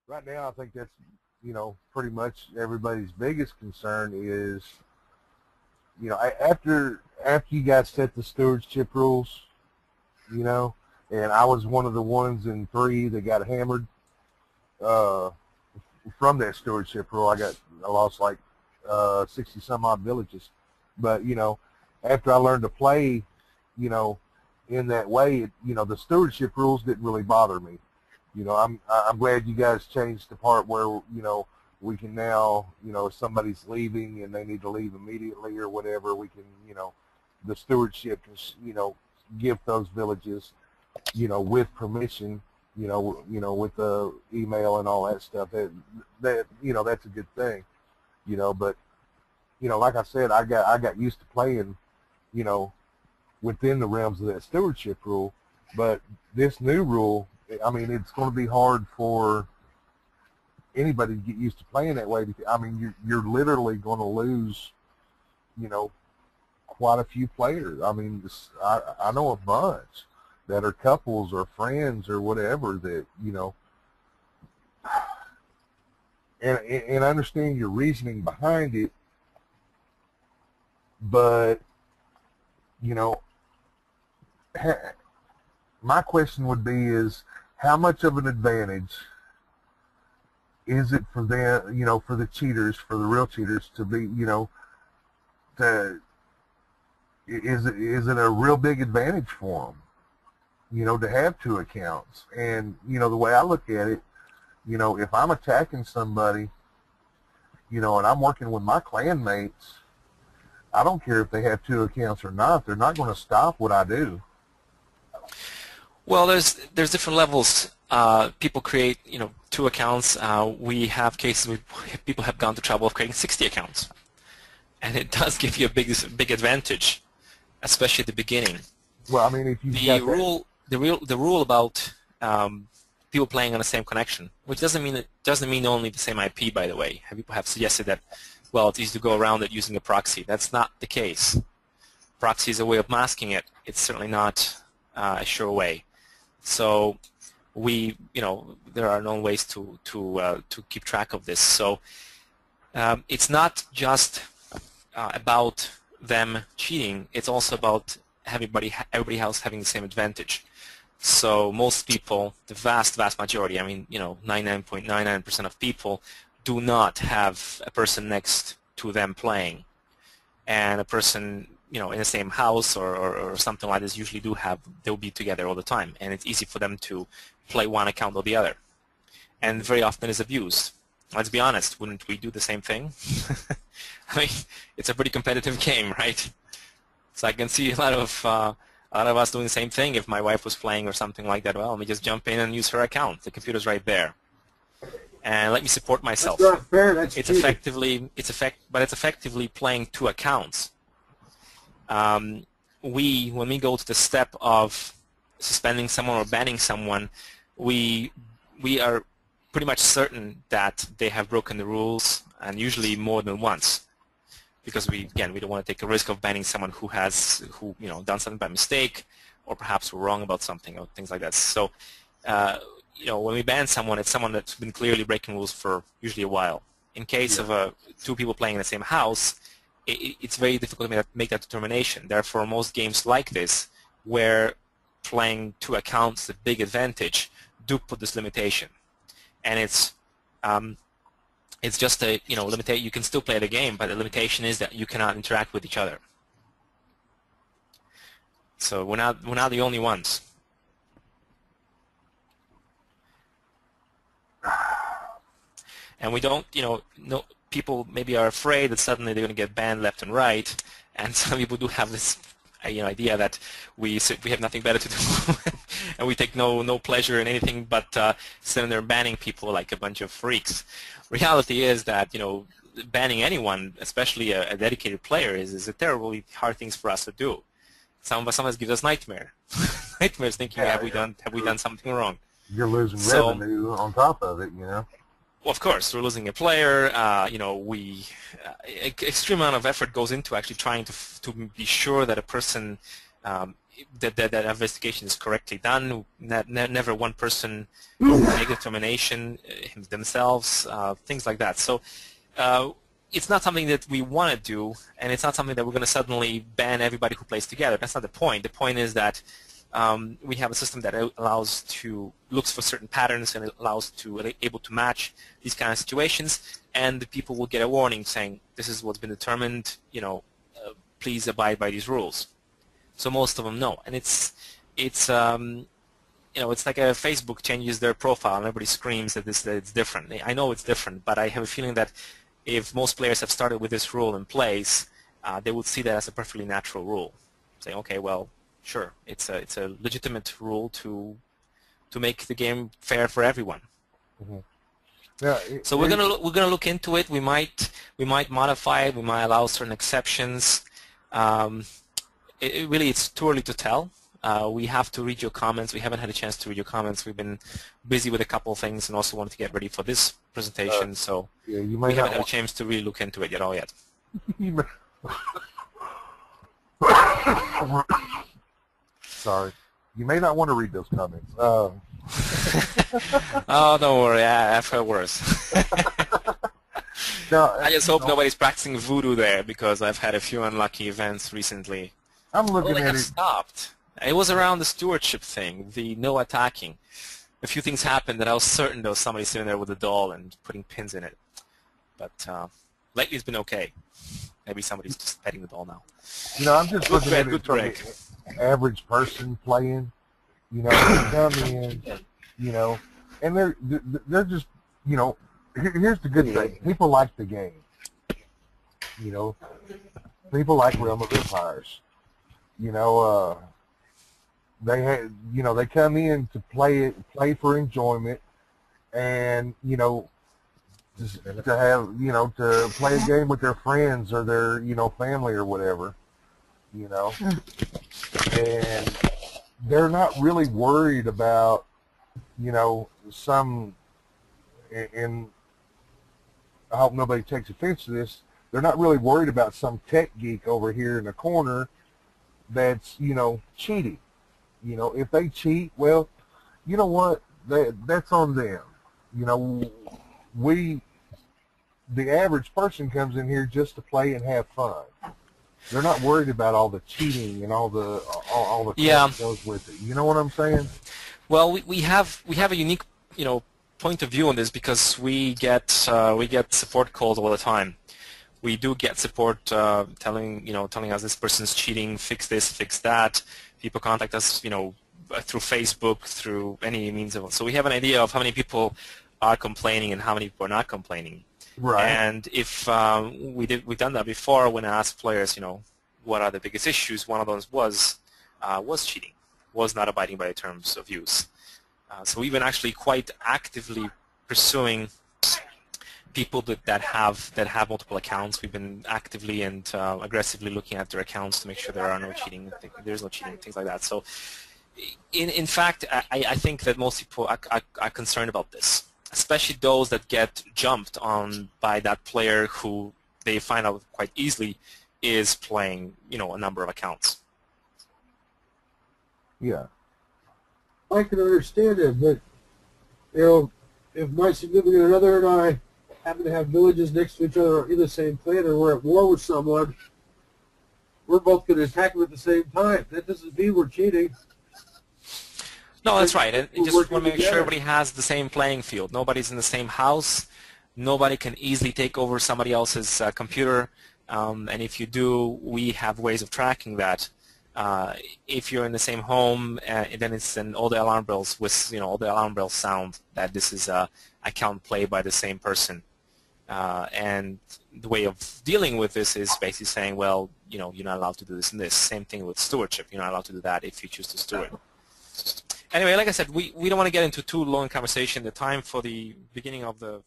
right now I think that's, pretty much everybody's biggest concern is, after you guys set the stewardship rules, you know, and I was one of the ones in three that got hammered uh, from that stewardship rule. I lost like 60 some odd villages, but after I learned to play, you know, in that way, the stewardship rules didn't really bother me. I'm glad you guys changed the part where we can now, if somebody's leaving and they need to leave immediately or whatever, we can, the stewardship can, give those villages, with permission, with the email and all that stuff. That's a good thing, but like I said, I got used to playing, you know, within the realms of that stewardship rule, but this new rule, I mean, it's going to be hard for anybody to get used to playing that way. Because, I mean, you're literally going to lose, you know, quite a few players. I mean, I know a bunch that are couples or friends or whatever that, and I understand your reasoning behind it, but, you know, my question would be is how much of an advantage is it for them, for the cheaters, for the real cheaters to be, to, is it a real big advantage for them, to have two accounts? And, the way I look at it, if I'm attacking somebody, and I'm working with my clan mates, I don't care if they have two accounts or not. They're not going to stop what I do. Well, there's different levels. People create, two accounts. We have cases where people have gone to trouble of creating 60 accounts, and it does give you a big advantage, especially at the beginning. Well, I mean, if you the rule about people playing on the same connection, which doesn't mean only the same IP, by the way. People have suggested that, well, it's easy to go around it using a proxy. That's not the case. Proxy is a way of masking it. It's certainly not a sure way. So there are known ways to keep track of this. So it's not just about them cheating. It's also about everybody else having the same advantage. So most people, the vast majority, I mean, 99.99% of people do not have a person next to them playing, and a person, in the same house or something like this usually they'll be together all the time, and it's easy for them to play one account or the other, and very often is abused. Let's be honest, wouldn't we do the same thing? I mean, it's a pretty competitive game, right? So I can see a lot of us doing the same thing. If my wife was playing or something like that, well, let me just jump in and use her account. The computer's right there, and let me support myself. That's not fair. That's it's cheating. it's effectively playing two accounts. When we go to the step of suspending someone or banning someone, we are pretty much certain that they have broken the rules, and usually more than once, because we don't want to take a risk of banning someone who done something by mistake, or perhaps we're wrong about something or things like that. So when we ban someone, it's someone that's been clearly breaking rules for usually a while. In case of two people playing in the same house, it's very difficult to make that determination. Therefore, most games like this, where playing two accounts is a big advantage, do put this limitation. And it's just a limitation. You can still play the game, but the limitation is that you cannot interact with each other. So we're not the only ones. And we don't, people maybe are afraid that suddenly they're going to get banned left and right, and some people do have this idea that we have nothing better to do, and we take no pleasure in anything but sitting there banning people like a bunch of freaks. Reality is that banning anyone, especially a dedicated player, is a terribly hard thing for us to do. Sometimes gives us nightmares thinking, have we done something wrong? You're losing revenue on top of it, Well, of course, we're losing a player. Extreme amount of effort goes into actually trying to be sure that a person that investigation is correctly done. Never one person make a determination themselves, things like that. So it's not something that we want to do, and it's not something that we're going to suddenly ban everybody who plays together. That's not the point. The point is that we have a system that looks for certain patterns, and it allows to able to match these kind of situations, and the people will get a warning saying, this is what's been determined, please abide by these rules. So most of them know, and it's like a Facebook changes their profile and everybody screams that it's different. I know it's different, but I have a feeling that if most players have started with this rule in place, they would see that as a perfectly natural rule. Saying, okay, well, sure, it's a legitimate rule to make the game fair for everyone. Mm-hmm. Yeah, so we're gonna look into it. We might modify it. We might allow certain exceptions. Really, it's too early to tell. We have to read your comments. We haven't had a chance to read your comments. We've been busy with a couple of things and also wanted to get ready for this presentation. So yeah, we haven't had a chance to really look into it yet. Sorry. You may not want to read those comments. Oh, don't worry. I've heard worse. No, I just hope nobody's practicing voodoo there, because I've had a few unlucky events recently. I'm looking at it. Stopped. It was around the stewardship thing, the no attacking. A few things happened that I was certain there was somebody sitting there with a doll and putting pins in it. But lately it's been okay. Maybe somebody's just petting the doll now. I'm just looking at it from the average person playing. They come in, and they're just, here's the good thing. People like the game. People like Realm of Empires. They come in to play for enjoyment, and just to have to play a game with their friends or their family or whatever, and they're not really worried about and I hope nobody takes offense to this. They're not really worried about some tech geek over here in the corner that's cheating. If they cheat, well, you know what? That's on them. The average person comes in here just to play and have fun. They're not worried about all the cheating and all the that goes with it. You know what I'm saying? Well, we have a unique point of view on this, because we get support calls all the time. We do get support telling us this person's cheating, fix this, fix that. People contact us, through Facebook, through any means of. So we have an idea of how many people are complaining and how many people are not complaining. Right. And if we've done that before, when I asked players, what are the biggest issues, one of those was cheating, was not abiding by the terms of use. So we've been actually quite actively pursuing people that have multiple accounts. We've been actively and aggressively looking at their accounts to make sure there are no cheating, there's no cheating, things like that. So, in fact, I think that most people are concerned about this, especially those that get jumped on by that player who they find out quite easily is playing, a number of accounts. Yeah. I can understand it, but if my significant other and I happen to have villages next to each other or in the same clan, or we're at war with someone, we're both going to attack them at the same time. That doesn't mean we're cheating. No, that's right. And you just want to make sure everybody has the same playing field. Nobody's in the same house. Nobody can easily take over somebody else's computer. And if you do, we have ways of tracking that. If you're in the same home, then all the alarm bells all the alarm bells sound that this is a account played by the same person. And the way of dealing with this is basically saying, well, you're not allowed to do this and this. Same thing with stewardship. You're not allowed to do that if you choose to steward. Anyway, like I said, we don't want to get into too long conversation. The time for the beginning of the